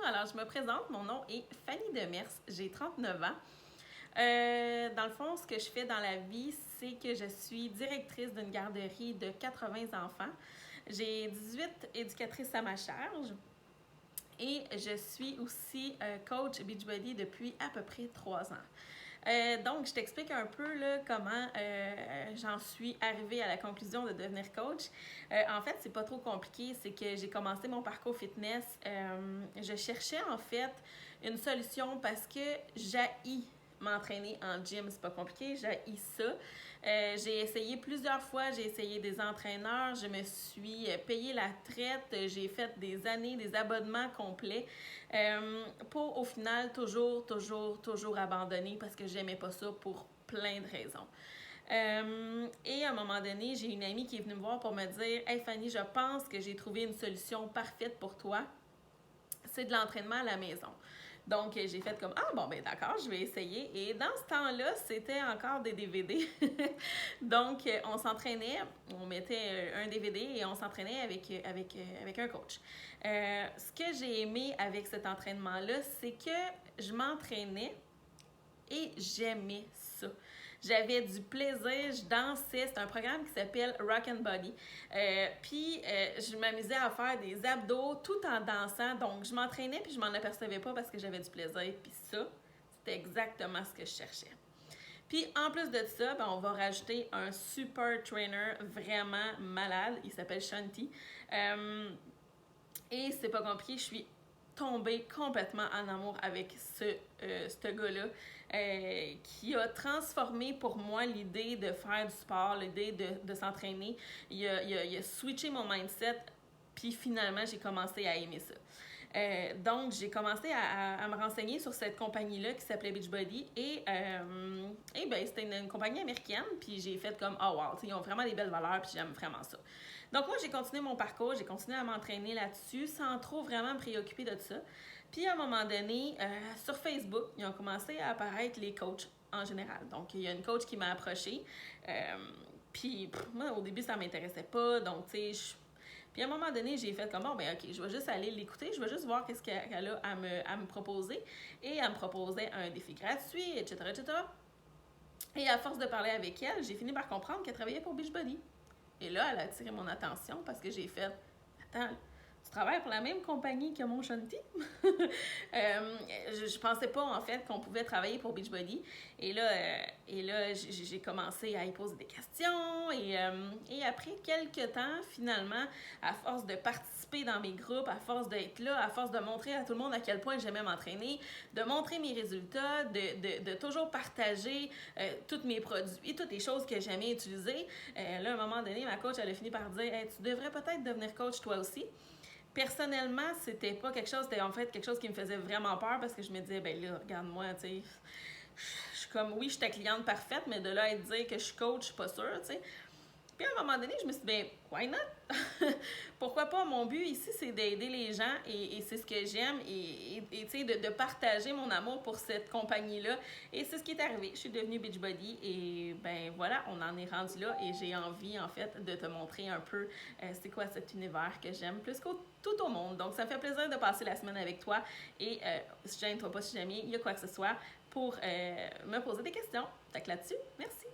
Alors je me présente, mon nom est Fanny Demers, j'ai 39 ans. Dans le fond, ce que je fais dans la vie, c'est que je suis directrice d'une garderie de 80 enfants. J'ai 18 éducatrices à ma charge et je suis aussi coach Beachbody depuis à peu près 3 ans. Donc, je t'explique un peu là, comment j'en suis arrivée à la conclusion de devenir coach. En fait, c'est pas trop compliqué, c'est que j'ai commencé mon parcours fitness. Je cherchais en fait une solution parce que j'haïs m'entraîner en gym, c'est pas compliqué, j'haïs ça. J'ai essayé plusieurs fois, j'ai essayé des entraîneurs, je me suis payé la traite, j'ai fait des années, des abonnements complets pour au final toujours abandonner parce que j'aimais pas ça pour plein de raisons. Et à un moment donné, j'ai une amie qui est venue me voir pour me dire « Hey Fanny, je pense que j'ai trouvé une solution parfaite pour toi. C'est de l'entraînement à la maison. » Donc, j'ai fait comme « Ah bon, ben d'accord, je vais essayer. » Et dans ce temps-là, c'était encore des DVD. Donc, on s'entraînait, on mettait un DVD et on s'entraînait avec un coach. Ce que j'ai aimé avec cet entraînement-là, c'est que je m'entraînais et j'aimais ça. J'avais du plaisir, je dansais. C'est un programme qui s'appelle Rock and Body. Puis, je m'amusais à faire des abdos tout en dansant. Donc, je m'entraînais puis je m'en apercevais pas parce que j'avais du plaisir. Puis ça, c'était exactement ce que je cherchais. Puis, en plus de ça, ben, on va rajouter un super trainer vraiment malade. Il s'appelle Shanti. Et c'est pas compliqué, je suis tombée complètement en amour avec ce gars-là qui a transformé pour moi l'idée de faire du sport, l'idée de s'entraîner. Il a switché mon mindset, puis finalement, j'ai commencé à aimer ça. Donc, j'ai commencé à me renseigner sur cette compagnie-là qui s'appelait Beachbody et ben, c'était une compagnie américaine, puis j'ai fait comme « Oh wow, ils ont vraiment des belles valeurs, puis j'aime vraiment ça. » Donc, moi, j'ai continué mon parcours, j'ai continué à m'entraîner là-dessus sans trop vraiment me préoccuper de ça. Puis, à un moment donné, sur Facebook, ils ont commencé à apparaître les coachs en général. Donc, il y a une coach qui m'a approchée. Puis, moi, au début, ça ne m'intéressait pas. Donc, tu sais, puis à un moment donné, j'ai fait comme, bon, ben ok, je vais juste aller l'écouter, je vais juste voir qu'est-ce qu'elle a à me proposer. Et elle me proposait un défi gratuit, etc., etc. Et à force de parler avec elle, j'ai fini par comprendre qu'elle travaillait pour Beachbody. Et là, elle a attiré mon attention parce que j'ai fait, attends, tu travailles pour la même compagnie que mon Shanti? Je pensais pas, en fait, qu'on pouvait travailler pour Beachbody. Et là j'ai commencé à y poser des questions. Et après quelques temps, finalement, à force de participer dans mes groupes, à force d'être là, à force de montrer à tout le monde à quel point j'aimais m'entraîner, de montrer mes résultats, de toujours partager tous mes produits, toutes les choses que j'aimais utiliser. Là, à un moment donné, ma coach, elle a fini par dire hey, « Tu devrais peut-être devenir coach toi aussi. » Personnellement, c'était pas quelque chose, c'était en fait quelque chose qui me faisait vraiment peur parce que je me disais, ben là, regarde-moi, tu sais, je suis comme, oui, je suis ta cliente parfaite, mais de là à dire que je suis coach, je suis pas sûre, tu sais. Puis à un moment donné, je me suis dit, ben, why not? Pourquoi pas? Mon but ici, c'est d'aider les gens et c'est ce que j'aime et tu sais, de partager mon amour pour cette compagnie-là. Et c'est ce qui est arrivé. Je suis devenue Beachbody et ben voilà, on en est rendu là et j'ai envie, en fait, de te montrer un peu c'est quoi cet univers que j'aime plus qu'au tout au monde. Donc, ça me fait plaisir de passer la semaine avec toi et gêne-toi pas si jamais il y a quoi que ce soit pour me poser des questions. Fait que là-dessus, merci!